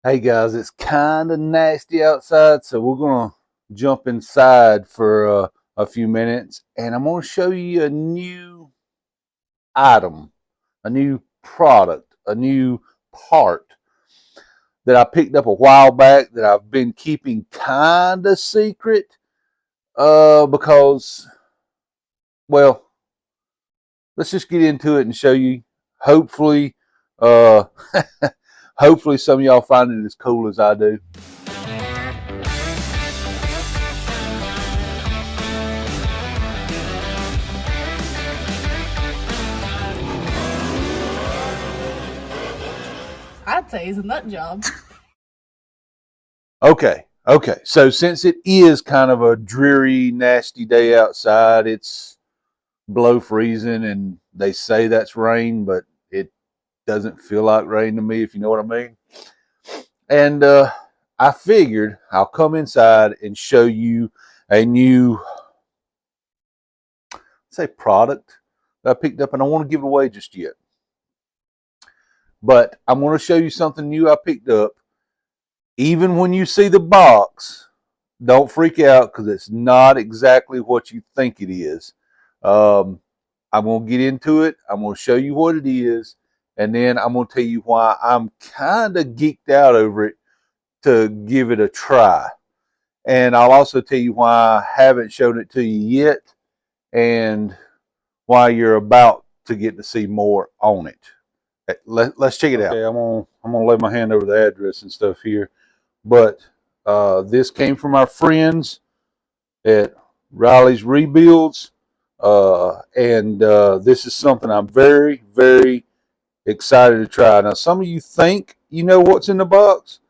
Hey guys, it's kind of nasty outside, so we're going to jump inside for a few minutes and I'm going to show you a new item, a new product, a new part that I picked up a while back that I've been keeping kind of secret because, well, let's just get into it and show you. Hopefully, uh, hopefully some of y'all find it as cool as I do. I'd say it's a nut job. Okay. So since it is kind of a dreary, nasty day outside, it's below freezing, and they say that's rain, but it doesn't feel like rain to me, if you know what I mean. And I figured I'll come inside and show you a new, say, product that I picked up, and I want to give it away just yet. But I'm going to show you something new I picked up. Even when you see the box, don't freak out because it's not exactly what you think it is. I'm going to get into it. I'm going to show you what it is. And then I'm going to tell you why I'm kind of geeked out over it to give it a try. And I'll also tell you why I haven't shown it to you yet and why you're about to get to see more on it. Let's check it out. Okay, I'm gonna lay my hand over the address and stuff here. But this came from our friends at Riley's Rebuilds. And this is something I'm very, very excited to try. Now, some of you think you know what's in the box,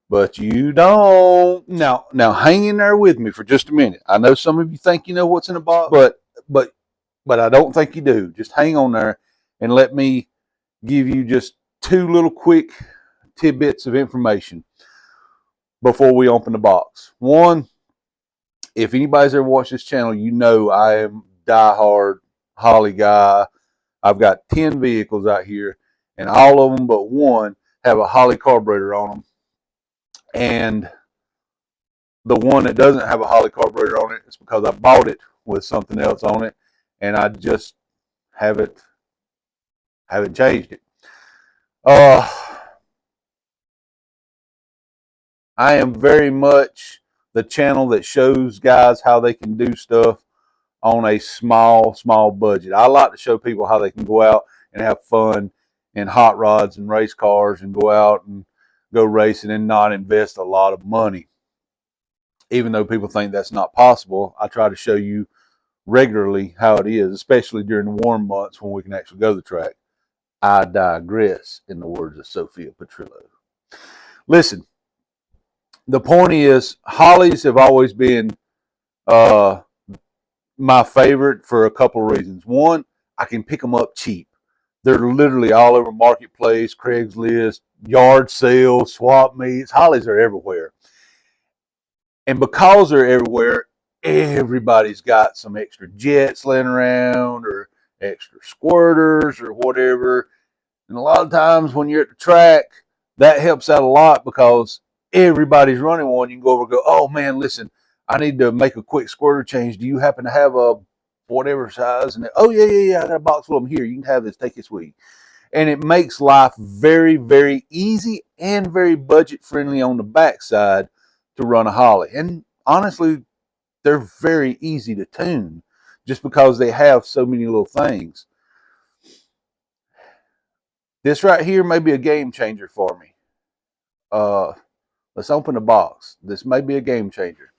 but you don't. Now, hang in there with me for just a minute. I know some of you think you know what's in the box, but I don't think you do. Just hang on there and let me give you just two little quick tidbits of information before we open the box. One, if anybody's ever watched this channel, you know I am diehard Holley guy. I've got 10 vehicles out here, and all of them but one have a Holley carburetor on them. And the one that doesn't have a Holley carburetor on it is because I bought it with something else on it, and I just haven't changed it. I am very much the channel that shows guys how they can do stuff on a small budget. I like to show people how they can go out and have fun in hot rods and race cars and go out and go racing and not invest a lot of money. Even though people think that's not possible, I try to show you regularly how it is, especially during the warm months when we can actually go to the track. I digress, in the words of Sophia Petrillo. Listen, the point is, Holleys have always been my favorite for a couple of reasons. One, I can pick them up cheap. They're literally all over Marketplace, Craigslist, yard sales, swap meets. Holleys are everywhere. And because they're everywhere, everybody's got some extra jets laying around or extra squirters or whatever. And a lot of times when you're at the track, that helps out a lot because everybody's running one. You can go over and go, oh man, listen, I need to make a quick squirter change. Do you happen to have a whatever size? And oh yeah, I got a box full of them here. You can have this, take this with you. And it makes life very, very easy and very budget friendly on the backside to run a Holley. And honestly, they're very easy to tune just because they have so many little things. This right here may be a game changer for me. Let's open the box. This may be a game changer.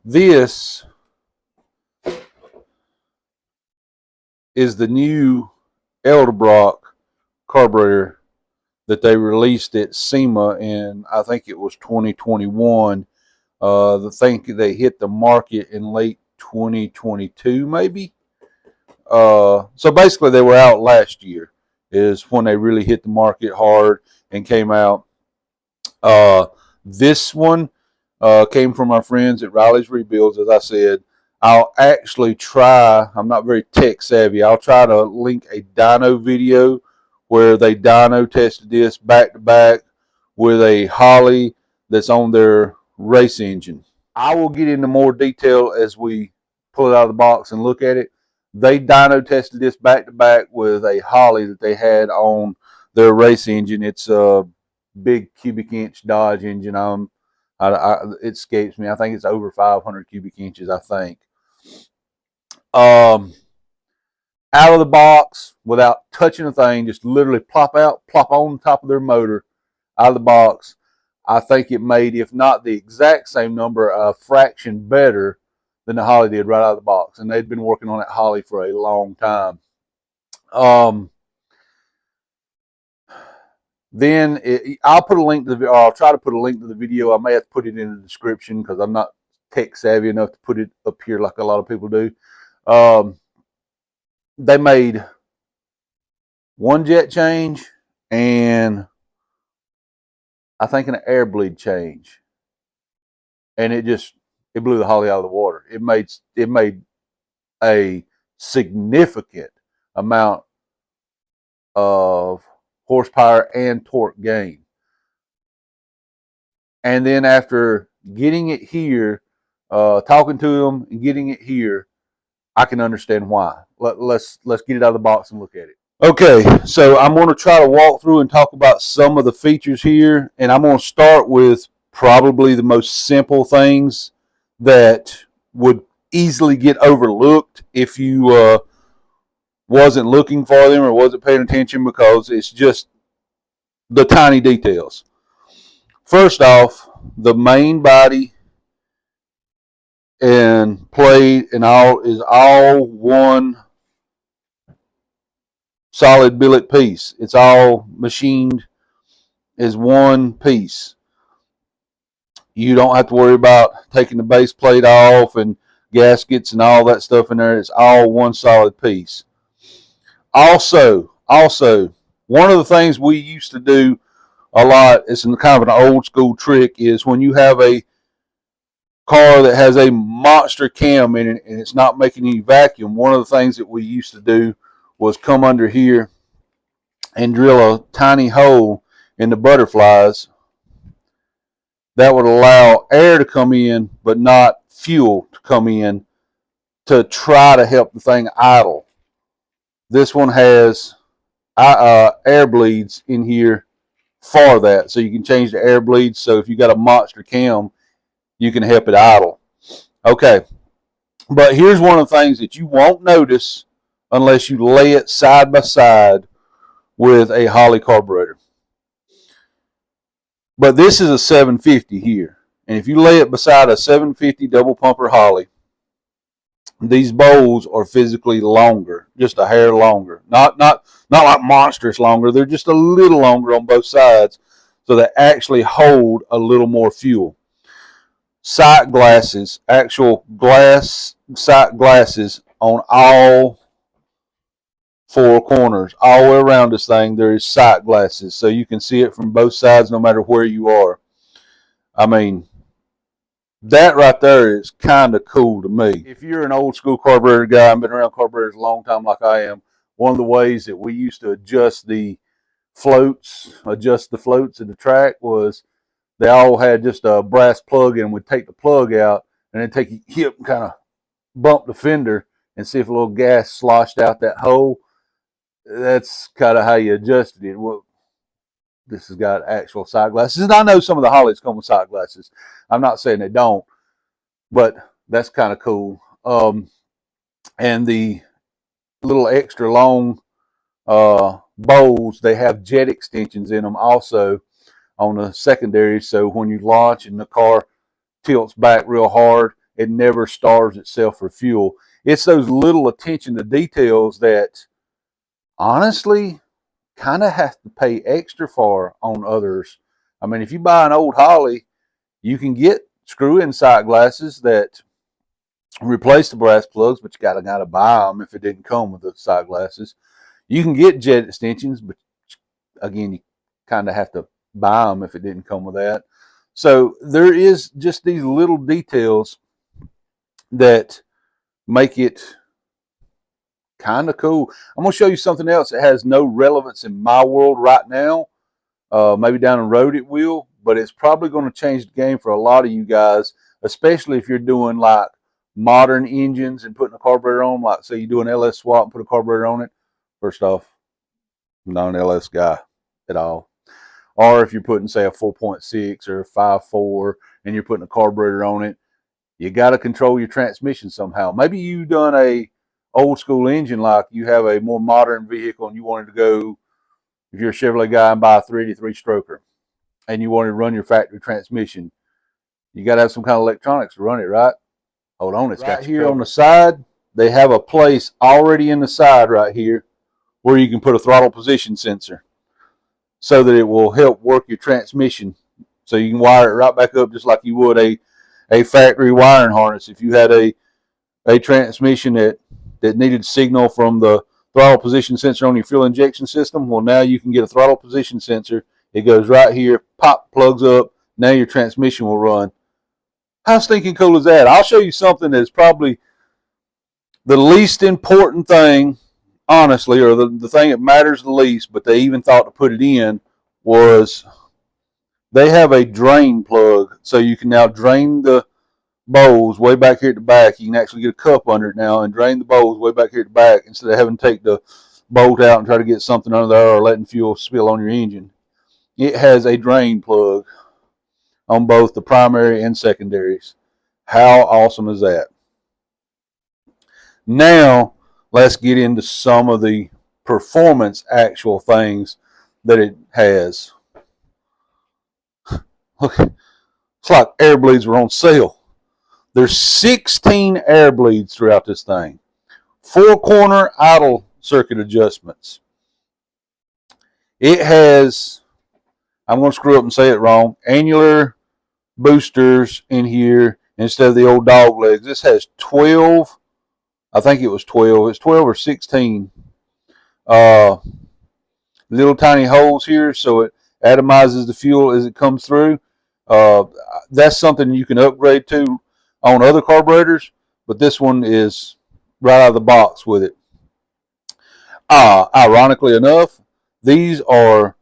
This is the new Edelbrock carburetor that they released at SEMA in, I think it was 2021. I think they hit the market in late 2022, maybe. So basically, they were out last year is when they really hit the market hard and came out. This one came from our friends at Riley's Rebuilds. As I said, I'll actually try, I'm not very tech savvy, I'll try to link a dyno video where they dyno tested this back to back with a Holley that's on their race engine. I will get into more detail as we pull it out of the box and look at it. They dyno tested this back to back with a Holley that they had on their race engine. It's a big cubic inch Dodge engine. It escapes me. I think it's over 500 cubic inches, I think. Out of the box, without touching a thing, just literally plop out, plop on top of their motor, out of the box. I think it made, if not the exact same number, a fraction better than the Holley did right out of the box. And they'd been working on that Holley for a long time. I'll put a link to I'll try to put a link to the video. I may have to put it in the description because I'm not tech savvy enough to put it up here like a lot of people do. They made one jet change and I think an air bleed change, and it blew the Holley out of the water. It made a significant amount of horsepower and torque gain. And then after getting it here, talking to them and getting it here, I can understand why. Let's get it out of the box and look at it. Okay, so I'm going to try to walk through and talk about some of the features here, and I'm going to start with probably the most simple things that would easily get overlooked if you wasn't looking for them or wasn't paying attention, because it's just the tiny details. First off, the main body and plate and all is all one solid billet piece. It's all machined as one piece. You don't have to worry about taking the base plate off and gaskets and all that stuff in there. It's all one solid piece. Also, one of the things we used to do a lot, it's kind of an old school trick, is when you have a car that has a monster cam in it and it's not making any vacuum, one of the things that we used to do was come under here and drill a tiny hole in the butterflies that would allow air to come in but not fuel to come in to try to help the thing idle. This one has air bleeds in here for that, so you can change the air bleeds, so if you got a monster cam, you can help it idle. Okay, but here's one of the things that you won't notice unless you lay it side by side with a Holley carburetor. But this is a 750 here, and if you lay it beside a 750 double pumper Holley, these bowls are physically longer, just a hair longer. Not like monstrous longer. They're just a little longer on both sides, so they actually hold a little more fuel. Sight glasses, actual glass sight glasses on all four corners, all the way around this thing. There is sight glasses, so you can see it from both sides, no matter where you are. I mean, that right there is kind of cool to me. If you're an old school carburetor guy and been around carburetors a long time like I am, one of the ways that we used to adjust the floats in the track was they all had just a brass plug in. We'd take the plug out and then take your hip and kind of bump the fender and see if a little gas sloshed out that hole. That's kind of how you adjusted it. Well, this has got actual sight glasses. And I know some of the Holleys come with sight glasses. I'm not saying they don't, but that's kind of cool. And the little extra long bowls, they have jet extensions in them also on the secondary. So when you launch and the car tilts back real hard, it never starves itself for fuel. It's those little attention to details that honestly kind of have to pay extra for on others. I mean, if you buy an old Holley, you can get screw-in sight glasses that replace the brass plugs, but you gotta buy them if it didn't come with the sight glasses. You can get jet extensions, but again, you kind of have to buy them if it didn't come with that. So there is just these little details that make it kind of cool. I'm going to show you something else that has no relevance in my world right now, Maybe down the road it will, but it's probably going to change the game for a lot of you guys, especially if you're doing like modern engines and putting a carburetor on, like say you do an LS swap and put a carburetor on it. First off, I'm not an LS guy at all. Or if you're putting, say, a 4.6 or a 5.4 and you're putting a carburetor on it, you got to control your transmission somehow. Maybe you've done a old school engine, like you have a more modern vehicle and you wanted to go, if you're a Chevrolet guy, and buy a 383 stroker and you wanted to run your factory transmission, you got to have some kind of electronics to run it, right? Hold on, it's got here on the side. They have a place already in the side right here where you can put a throttle position sensor so that it will help work your transmission. So you can wire it right back up just like you would a factory wiring harness. If you had a transmission that needed signal from the throttle position sensor on your fuel injection system, well, now you can get a throttle position sensor. It goes right here, pop, plugs up. Now your transmission will run. How stinking cool is that? I'll show you something that's probably the least important thing, honestly, or the thing that matters the least, but they even thought to put it in, was they have a drain plug. So you can now drain the bowls way back here at the back. You can actually get a cup under it now and drain the bowls way back here at the back instead of having to take the bolt out and try to get something under there or letting fuel spill on your engine. It has a drain plug on both the primary and secondaries. How awesome is that? Now, let's get into some of the performance actual things that it has. Look, it's like air bleeds were on sale. There's 16 air bleeds throughout this thing. 4-corner idle circuit adjustments. It has, I'm going to screw up and say it wrong, annular boosters in here instead of the old dog legs. This has 12, I think it was 12. It's 12 or 16 little tiny holes here, so it atomizes the fuel as it comes through. That's something you can upgrade to on other carburetors, but this one is right out of the box with it. Ironically enough, these are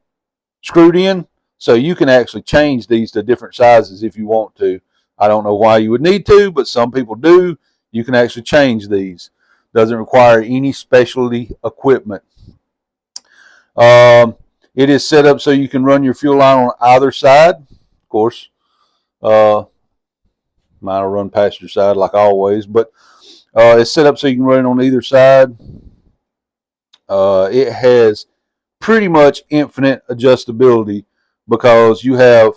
screwed in, so you can actually change these to different sizes if you want to. I don't know why you would need to, but some people do. You can actually change these. Doesn't require any specialty equipment. It is set up so you can run your fuel line on either side. Of course, mine will run passenger side like always, but it's set up so you can run it on either side. It has pretty much infinite adjustability because you have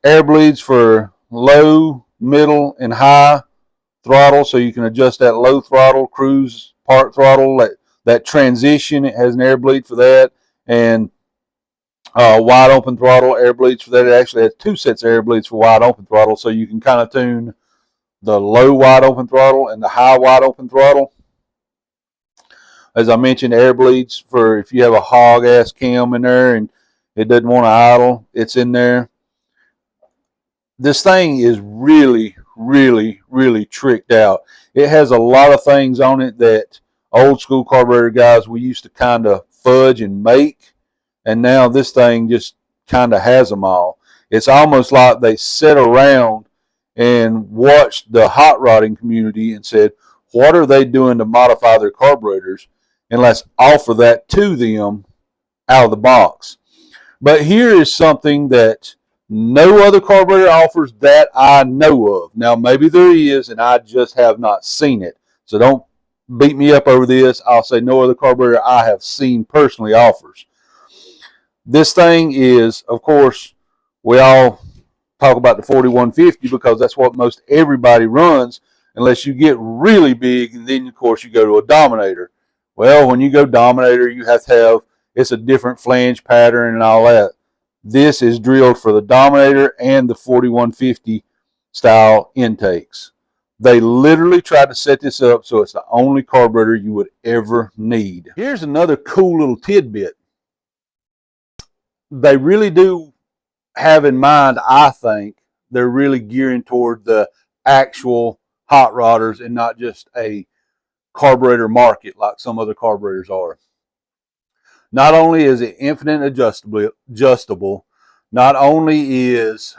air bleeds for low, middle, and high throttle, so you can adjust that low throttle, cruise, park throttle, that transition. It has an air bleed for that, and wide open throttle air bleeds for that. It actually has 2 sets of air bleeds for wide open throttle, so you can kind of tune the low wide open throttle and the high wide open throttle. As I mentioned, air bleeds for if you have a hog ass cam in there and it doesn't want to idle, it's in there. This thing is really, really, really tricked out. It has a lot of things on it that old school carburetor guys we used to kind of fudge and make, and now this thing just kind of has them all. It's almost like they sat around and watched the hot rodding community and said, what are they doing to modify their carburetors? And let's offer that to them out of the box. But here is something that no other carburetor offers that I know of. Now, maybe there is, and I just have not seen it. So don't beat me up over this. I'll say no other carburetor I have seen personally offers. This thing is, of course, we all talk about the 4150 because that's what most everybody runs, unless you get really big, and then, of course, you go to a Dominator. Well, when you go Dominator, you have to have, it's a different flange pattern and all that. This is drilled for the Dominator and the 4150 style intakes. They literally tried to set this up so it's the only carburetor you would ever need. Here's another cool little tidbit. They really do have in mind, I think, they're really gearing toward the actual hot rodders and not just a carburetor market like some other carburetors are. Not only is it infinite adjustable, not only is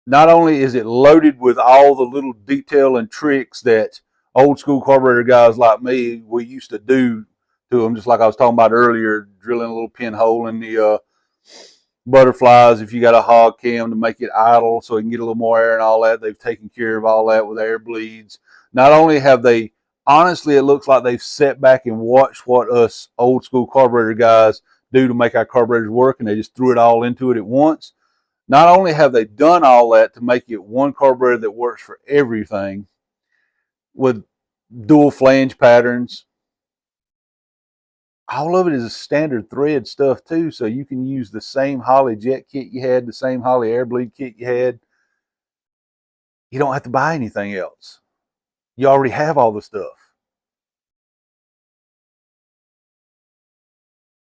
it loaded with all the little detail and tricks that old school carburetor guys like me, we used to do to them, just like I was talking about earlier, drilling a little pinhole in the butterflies if you got a hog cam to make it idle so it can get a little more air and all that. They've taken care of all that with air bleeds. Not only have they, honestly, it looks like they've sat back and watched what us old school carburetor guys do to make our carburetors work, and they just threw it all into it at once. Not only have they done all that to make it one carburetor that works for everything with dual flange patterns, all of it is a standard thread stuff too, so you can use the same Holley jet kit you had, the same Holley air bleed kit you had. You don't have to buy anything else. You already have all the stuff.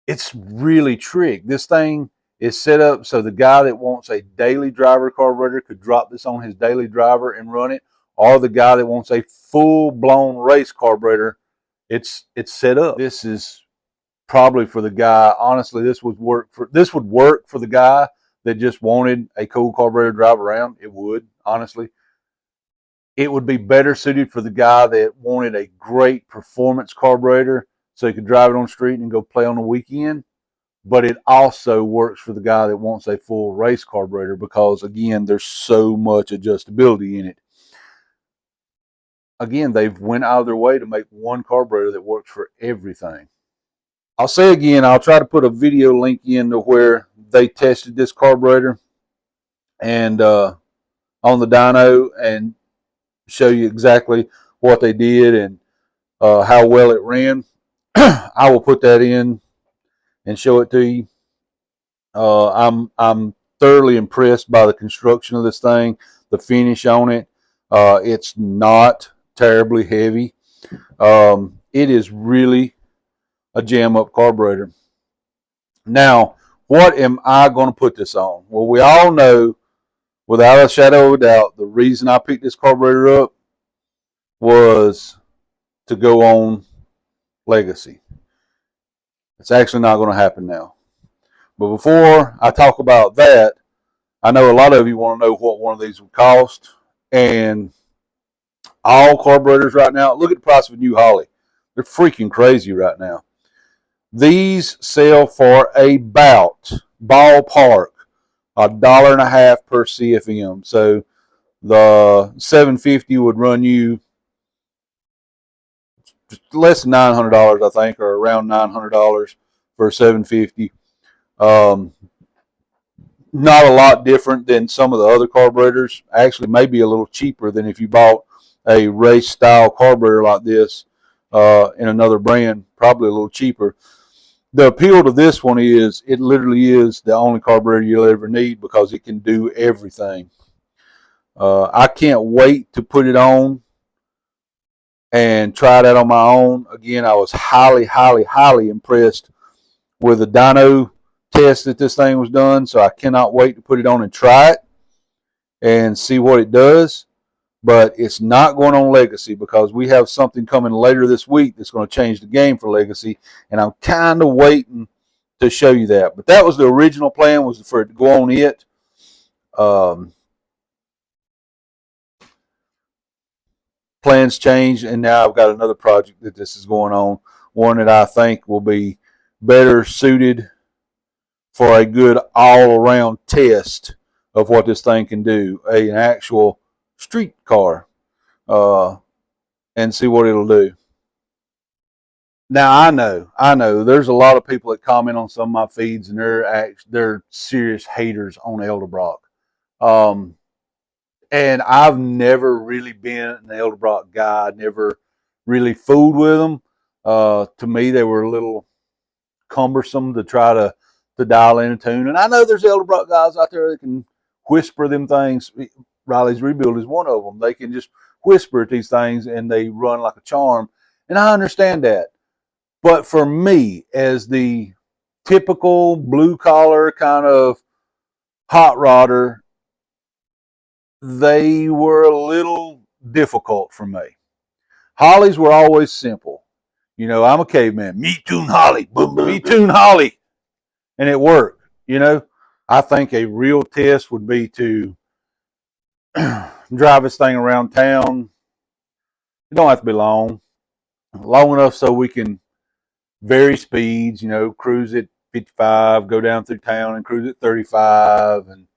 It's really trick. This thing is set up so the guy that wants a daily driver carburetor could drop this on his daily driver and run it, or the guy that wants a full-blown race carburetor, it's set up. This is probably for the guy. Honestly, this would work for the guy that just wanted a cool carburetor to drive around. It would, honestly. It would be better suited for the guy that wanted a great performance carburetor so he could drive it on the street and go play on the weekend. But it also works for the guy that wants a full race carburetor because, again, there's so much adjustability in it. Again, they've went out of their way to make one carburetor that works for everything. I'll say again, I'll try to put a video link in to where they tested this carburetor and on the dyno and show you exactly what they did and how well it ran. I will put that in and show it to you. I'm thoroughly impressed by the construction of this thing, the finish on it. It's not terribly heavy. It is really a jam up carburetor. Now, what am I going to put this on? Well, we all know, without a shadow of a doubt, the reason I picked this carburetor up was to go on Legacy. It's actually not going to happen now. But before I talk about that, I know a lot of you want to know what one of these would cost. And all carburetors right now, look at the price of a new Holley. They're freaking crazy right now. These sell for about, ballpark, $1.50 per CFM. So the 750 would run you less than $900, I think, or around $900 for a 750. Not a lot different than some of the other carburetors. Actually, maybe a little cheaper than if you bought a race style carburetor like this in another brand. Probably a little cheaper. The appeal to this one is it literally is the only carburetor you'll ever need because it can do everything. I can't wait to put it on and try that on my own. Again, I was highly, highly, highly impressed with the dyno test that this thing was done, so I cannot wait to put it on and try it and see what it does. But it's not going on Legacy because we have something coming later this week that's going to change the game for Legacy, and I'm kind of waiting to show you that. But that was the original plan, was for it to go on it. Plans changed, and now I've got another project that this is going on, one that I think will be better suited for a good all-around test of what this thing can do, an actual street car, and see what it'll do. Now, I know, there's a lot of people that comment on some of my feeds, and they're serious haters on Edelbrock. And I've never really been an Edelbrock guy. I never really fooled with them. To me, they were a little cumbersome to try to dial in a tune. And I know there's Edelbrock guys out there that can whisper them things. Riley's Rebuild is one of them. They can just whisper at these things and they run like a charm. And I understand that. But for me, as the typical blue collar kind of hot rodder, they were a little difficult for me. Hollies were always simple. You know, I'm a caveman. Me too, Holly. Boom, boom. Me too, Holly. And it worked. You know, I think a real test would be to drive this thing around town. It don't have to be long enough so we can vary speeds, you know, cruise at 55, go down through town and cruise at 35, and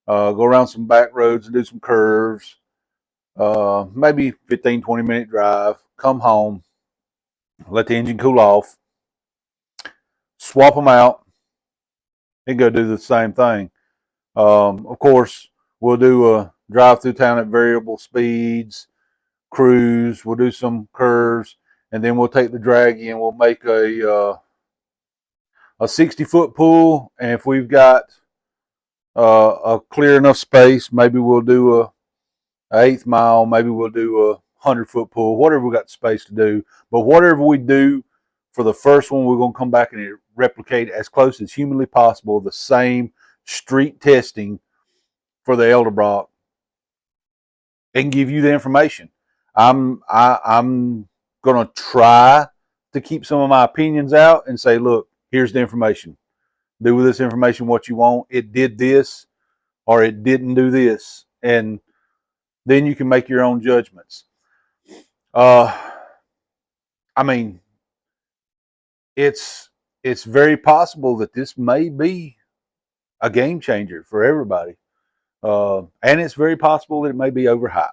go around some back roads and do some curves. Maybe 15, 20-minute drive, come home, let the engine cool off, swap them out, and go do the same thing. Of course, we'll do a drive through town at variable speeds, cruise, we'll do some curves, and then we'll take the draggy and we'll make a 60-foot pool. And if we've got a clear enough space, maybe we'll do a 1/8 mile, maybe we'll do a 100-foot pool, whatever we got space to do. But whatever we do for the first one, we're going to come back and replicate as close as humanly possible the same street testing for the Elderbrock and give you the information. I'm going to try to keep some of my opinions out and say, look, here's the information. Do with this information what you want. It did this or it didn't do this. And then you can make your own judgments. I mean, it's very possible that this may be a game changer for everybody. And it's very possible that it may be overhyped.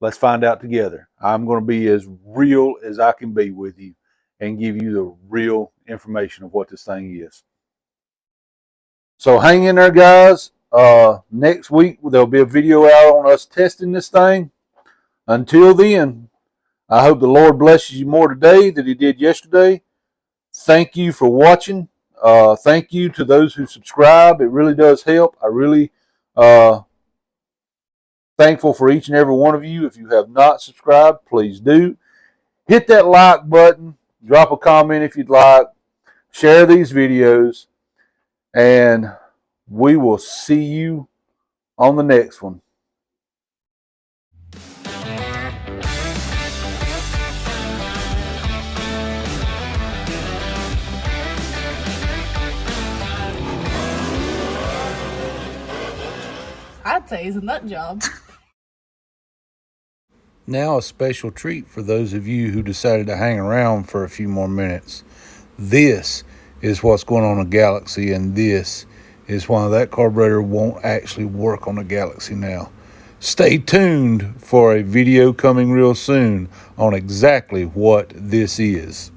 Let's find out together. I'm going to be as real as I can be with you and give you the real information of what this thing is. So hang in there, guys. Next week, there'll be a video out on us testing this thing. Until then, I hope the Lord blesses you more today than he did yesterday. Thank you for watching. Thank you to those who subscribe. It really does help. I really thankful for each and every one of you. If you have not subscribed, please do. Hit that like button. Drop a comment if you'd like. Share these videos. And we will see you on the next one. I'd say he's a nut job. Now a special treat for those of you who decided to hang around for a few more minutes. This is what's going on in the Galaxy, and this is why that carburetor won't actually work on the Galaxy now. Stay tuned for a video coming real soon on exactly what this is.